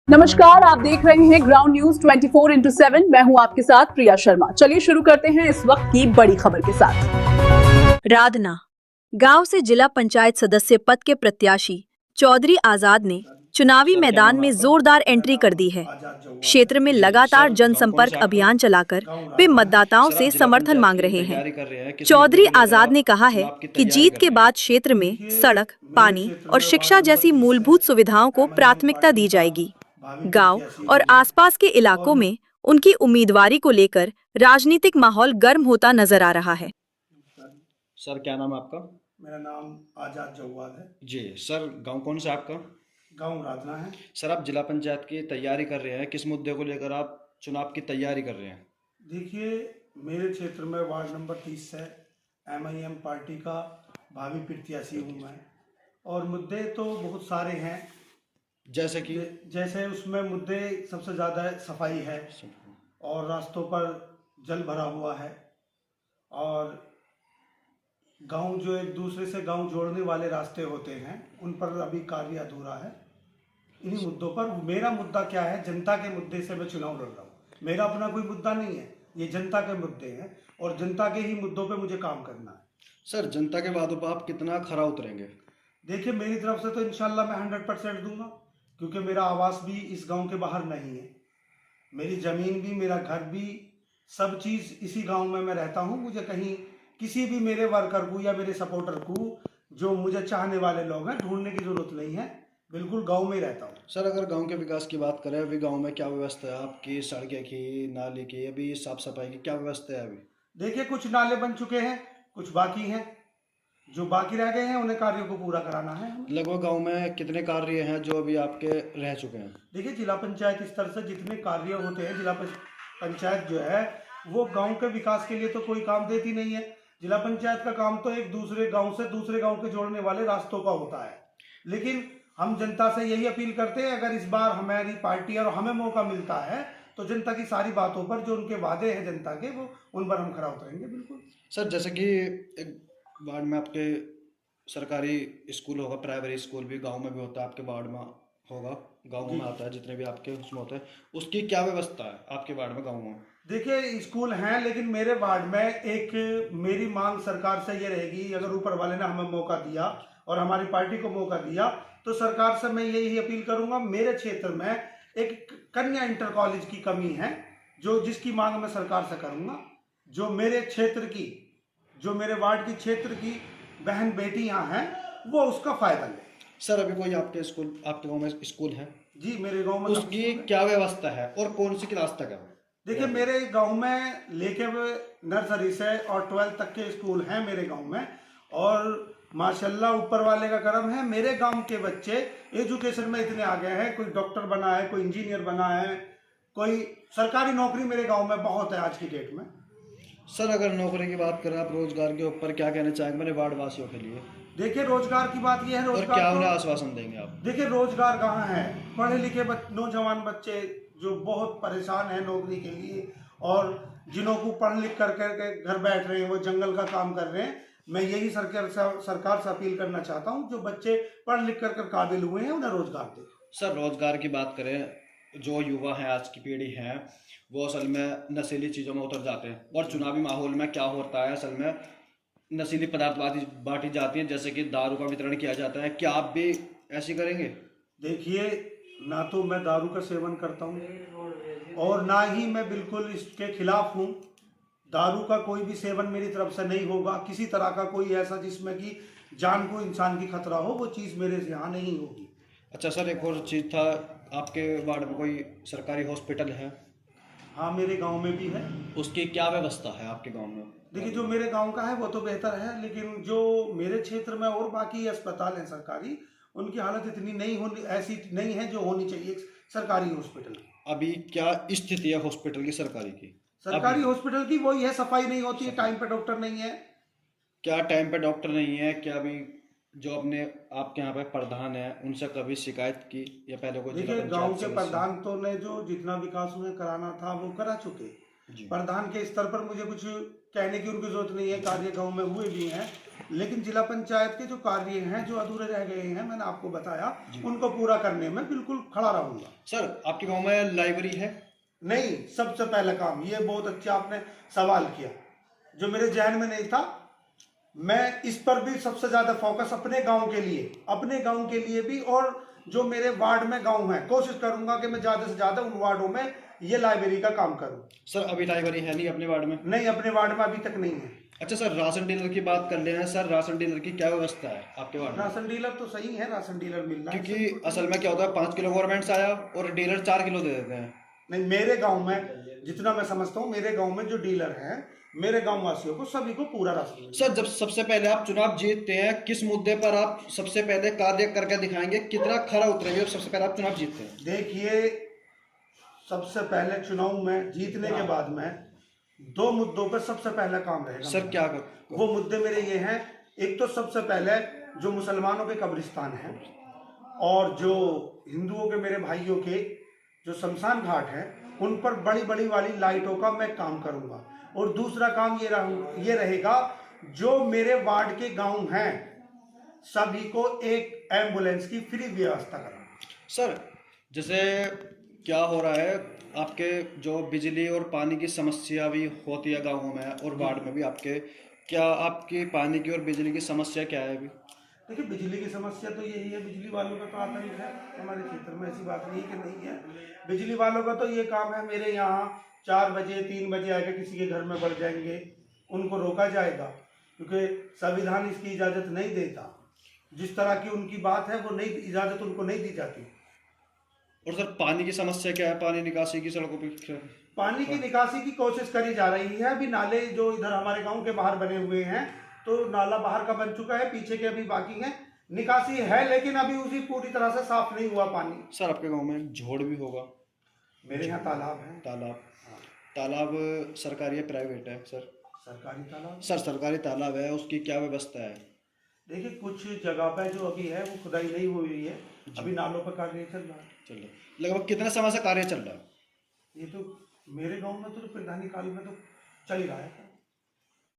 नमस्कार, आप देख रहे हैं ग्राउंड न्यूज 24/7। मैं हूं आपके साथ प्रिया शर्मा। चलिए शुरू करते हैं इस वक्त की बड़ी खबर के साथ। राधना गांव से जिला पंचायत सदस्य पद के प्रत्याशी चौधरी आजाद ने चुनावी सर, क्या मैदान नाम है में आपका? जोरदार एंट्री कर दी है। क्षेत्र में जी लगातार सर, गांव कौन जनसंपर्क सा आपका? अभियान चलाकर गाँव वे राधना है। मतदाताओं सर, से आप जिला समर्थन पंचायत मांग की रहे हैं। तैयारी कर रहे हैं, किस मुद्दे चौधरी को लेकर आजाद आप ने कहा है चुनाव की कि तैयारी जीत कर के रहे हैं? बाद क्षेत्र में देखिए, सड़क, मेरे पानी क्षेत्र और में शिक्षा वार्ड जैसी नंबर 30 मूलभूत है। सुविधाओं को MIM प्राथमिकता पार्टी दी का जाएगी। भावी गांव प्रत्याशी और हूँ मैं। आसपास के इलाकों और में उनकी उम्मीदवारी को लेकर राजनीतिक माहौल गर्म होता नजर आ रहा है। सर, क्या नाम है आपका? मेरा नाम आजाद जवाद है। जी सर, गांव कौन सा आपका? गाँव राधना है। सर, आप जिला पंचायत की तैयारी कर रहे हैं, किस मुद्दे को लेकर आप चुनाव की तैयारी कर रहे हैं? देखिए, मेरे क्षेत्र में वार्ड नंबर 30 है। MIM पार्टी का भावी प्रत्याशी हूँ मैं। और मुद्दे तो बहुत सारे हैं। जैसे कि जैसे उसमें मुद्दे सबसे ज़्यादा सफाई है और रास्तों पर जल भरा हुआ है। और गांव जो एक दूसरे से गांव जोड़ने वाले रास्ते होते हैं, उन पर अभी कार्य अधूरा है। इन्हीं मुद्दों पर मेरा मुद्दा क्या है, जनता के मुद्दे से मैं चुनाव लड़ रहा हूँ। मेरा अपना कोई मुद्दा नहीं है, ये जनता के मुद्दे हैं और जनता के ही मुद्दों पे मुझे काम करना है। सर, जनता के वादों पर आप कितना खरा उतरेंगे? देखिए, मेरी तरफ से तो इंशाल्लाह मैं 100% दूंगा, क्योंकि मेरा आवास भी इस गांव के बाहर नहीं है। मेरी ज़मीन भी, मेरा घर भी, सब चीज़ इसी गांव में मैं रहता हूं। मुझे कहीं किसी भी मेरे वर्कर को या मेरे सपोर्टर को, जो मुझे चाहने वाले लोग हैं, ढूंढने की ज़रूरत नहीं है। बिल्कुल गांव में ही रहता हूं। सर, अगर गांव के विकास की बात करें, अभी गांव में क्या व्यवस्था है आपकी? सड़कें की, नाली की, अभी साफ सफाई की क्या व्यवस्था है अभी? देखिए, कुछ नाले बन चुके हैं, कुछ बाकी हैं। जो बाकी रह गए हैं उन्हें कार्यों को पूरा कराना है हमें। लगभग गांव में कितने कार्य हैं जो अभी आपके रह चुके हैं? देखिए, जिला पंचायत स्तर से जितने कार्य होते हैं, जिला पंचायत जो है वो गांव के विकास के लिए तो कोई काम देती नहीं है। जिला पंचायत का काम तो एक दूसरे गांव से दूसरे गांव के जोड़ने वाले रास्तों का होता है। लेकिन हम जनता से यही अपील करते हैं, अगर इस बार हमारी पार्टी और हमें मौका मिलता है तो जनता की सारी बातों पर, जो उनके वादे हैं जनता के, वो उन पर हम खरा उतरेंगे। बिल्कुल सर, जैसे कि एक वार्ड में आपके सरकारी स्कूल होगा, प्राइमरी स्कूल भी गांव में भी होता है, आपके वार्ड में होगा, गांव में आता है, जितने भी आपके उसमें होते हैं, उसकी क्या व्यवस्था है आपके वार्ड में, गांव में? देखिए, स्कूल हैं, लेकिन मेरे वार्ड में एक मेरी मांग सरकार से ये रहेगी, अगर ऊपर वाले ने हमें मौका दिया और हमारी पार्टी को मौका दिया, तो सरकार से मैं यही अपील करूंगा। मेरे क्षेत्र में एक कन्या इंटर कॉलेज की कमी है, जो जिसकी मांग मैं सरकार से करूंगा। जो मेरे क्षेत्र की, जो मेरे वार्ड की क्षेत्र की बहन बेटियां हैं, वो उसका फायदा लें। सर, अभी कोई आपके स्कूल, आपके गांव में स्कूल है? जी, मेरे गांव में उसकी क्या व्यवस्था है और कौन सी क्लास तक है? देखिए, मेरे गांव में लेके नर्सरी से और 12th तक के स्कूल हैं मेरे गांव में। और माशाल्लाह ऊपर वाले का करम है, मेरे गांव के बच्चे एजुकेशन में इतने आगे हैं। कोई डॉक्टर बना है, कोई इंजीनियर बना है, कोई सरकारी नौकरी मेरे गांव में बहुत है आज की डेट में। सर, अगर नौकरी की बात करें, आप रोजगार के ऊपर क्या कहना चाहेंगे मेरे वार्ड वासियों के लिए? देखिए, रोजगार की बात यह है, और रोजगार क्या तो उन्हें आश्वासन देंगे आप? देखिए, रोजगार कहाँ है? पढ़े लिखे नौजवान बच्चे जो बहुत परेशान हैं नौकरी के लिए, और जिन्हों को पढ़ लिख कर घर बैठ रहे हैं, वो जंगल का काम कर रहे हैं। मैं यही सरकार से अपील करना चाहता हूँ, जो बच्चे पढ़ लिख कर काबिल हुए हैं, उन्हें रोजगार दे। सर, रोजगार की बात करें, जो युवा हैं, आज की पीढ़ी है, वो असल में नशीली चीज़ों में उतर जाते हैं, और चुनावी माहौल में क्या होता है, असल में नशीली पदार्थ बांटी जाती हैं, जैसे कि दारू का वितरण किया जाता है। क्या आप भी ऐसे करेंगे? देखिए, ना तो मैं दारू का सेवन करता हूँ और ना ही मैं बिल्कुल इसके खिलाफ हूँ। दारू का कोई भी सेवन मेरी तरफ से नहीं होगा। किसी तरह का कोई ऐसा जिसमें कि जान को इंसान की खतरा हो, वो चीज़ मेरे से यहाँ नहीं होगी। अच्छा सर, एक और चीज़ था, आपके वार्ड में कोई सरकारी हॉस्पिटल है? हाँ, मेरे गांव में भी है। उसकी क्या व्यवस्था है आपके गांव में? देखिए, जो मेरे गांव का है वो तो बेहतर है, लेकिन जो मेरे क्षेत्र में और बाकी अस्पताल हैं सरकारी, उनकी हालत इतनी नहीं होनी, ऐसी नहीं है जो होनी चाहिए सरकारी हॉस्पिटल की। अभी क्या स्थिति है हॉस्पिटल की, सरकारी की? सरकारी हॉस्पिटल की वही है, सफाई नहीं होती है, टाइम पे डॉक्टर नहीं है। क्या टाइम पे डॉक्टर नहीं है? क्या अभी जो अपने आपके यहाँ पे प्रधान है, उनसे कभी शिकायत की, या पहले कोई जिला देखिए, गांव पंचायत के सदस्य? प्रधान तो ने जो जितना विकास उन्हें कराना था वो करा चुके। जी। प्रधान के स्तर पर मुझे कुछ कहने की उनकी जरूरत नहीं है, कार्य गांव में हुए भी हैं। लेकिन जिला पंचायत के जो कार्य हैं जो अधूरे रह गए हैं, मैंने आपको बताया, उनको पूरा करने में बिल्कुल खड़ा रहूंगा। सर आपके गांव में लाइब्रेरी है? नहीं, सबसे पहला काम, ये बहुत अच्छा आपने सवाल किया जो मेरे जहन में नहीं था। मैं इस पर भी सबसे ज्यादा फोकस अपने गांव के लिए भी, और जो मेरे वार्ड में गांव है, कोशिश करूंगा कि मैं ज्यादा से ज्यादा उन वार्डों में ये लाइब्रेरी का काम करूं। सर अभी लाइब्रेरी है नहीं अपने वार्ड में? नहीं, अपने वार्ड में अभी तक नहीं है। अच्छा सर, राशन डीलर की बात कर ले रहे हैं सर, राशन डीलर की क्या व्यवस्था है आपके वार्ड में? राशन डीलर तो सही है, राशन डीलर मिल रहा है, क्योंकि असल में क्या होता है, 5 किलो गवर्नमेंट से आया और डीलर 4 किलो दे देते हैं। नहीं, मेरे गांव में जितना मैं समझता हूँ, मेरे गांव में जो डीलर हैं, मेरे गांव वासियों को सभी को पूरा राशन। सर जब सबसे पहले आप चुनाव जीतते हैं, किस मुद्दे पर आप सबसे पहले कार्य करके दिखाएंगे, कितना खरा उतरेंगे सबसे पहले आप चुनाव जीतते हैं? देखिए, सबसे पहले चुनाव में जीतने के बाद में 2 मुद्दों पर सबसे पहला काम रहेगा। सर क्या कर? वो मुद्दे मेरे ये हैं, एक तो सबसे पहले जो मुसलमानों के कब्रिस्तान हैं और जो हिंदुओं के मेरे भाइयों के जो शमशान घाट हैं, उन पर बड़ी बड़ी वाली लाइटों का मैं काम करूंगा। और दूसरा काम ये रहेगा, जो मेरे वार्ड के गांव हैं सभी को एक एम्बुलेंस की फ्री व्यवस्था करना। सर जैसे क्या हो रहा है, आपके जो बिजली और पानी की समस्या भी होती है गाँवों में और वार्ड में भी आपके, क्या आपकी पानी की और बिजली की समस्या क्या है अभी? देखिए, बिजली की समस्या तो यही है, बिजली वालों का तो आतंक है हमारे क्षेत्र में, ऐसी बात नहीं है कि नहीं है। बिजली वालों का तो ये काम है, मेरे यहाँ 4 बजे 3 बजे आके किसी के घर में बढ़ जाएंगे, उनको रोका जाएगा, क्योंकि संविधान इसकी इजाज़त नहीं देता। जिस तरह की उनकी बात है, वो नहीं, इजाज़त उनको नहीं दी जाती। और सर पानी की समस्या क्या है, पानी निकासी की सड़कों पे? पानी की निकासी की कोशिश करी जा रही है। अभी नाले जो इधर हमारे गांव के बाहर बने हुए हैं, तो नाला बाहर का बन चुका है, पीछे के अभी बाकी है, निकासी है, लेकिन अभी उसी पूरी तरह से साफ नहीं हुआ पानी। सर आपके गांव में झोड़ भी होगा? मेरे यहाँ तालाब है। तालाब? तालाब सरकारी है प्राइवेट है सर? सरकारी तालाब। सर सरकारी तालाब है, उसकी क्या व्यवस्था है? देखिए, कुछ जगह पे जो अभी है वो खुदाई नहीं हुई है, अभी नालों पर कार्य चल रहा है। लगभग कितने समय से कार्य चल रहा है? ये तो मेरे गांव में तो प्रधानी काल में तो चल ही रहा है।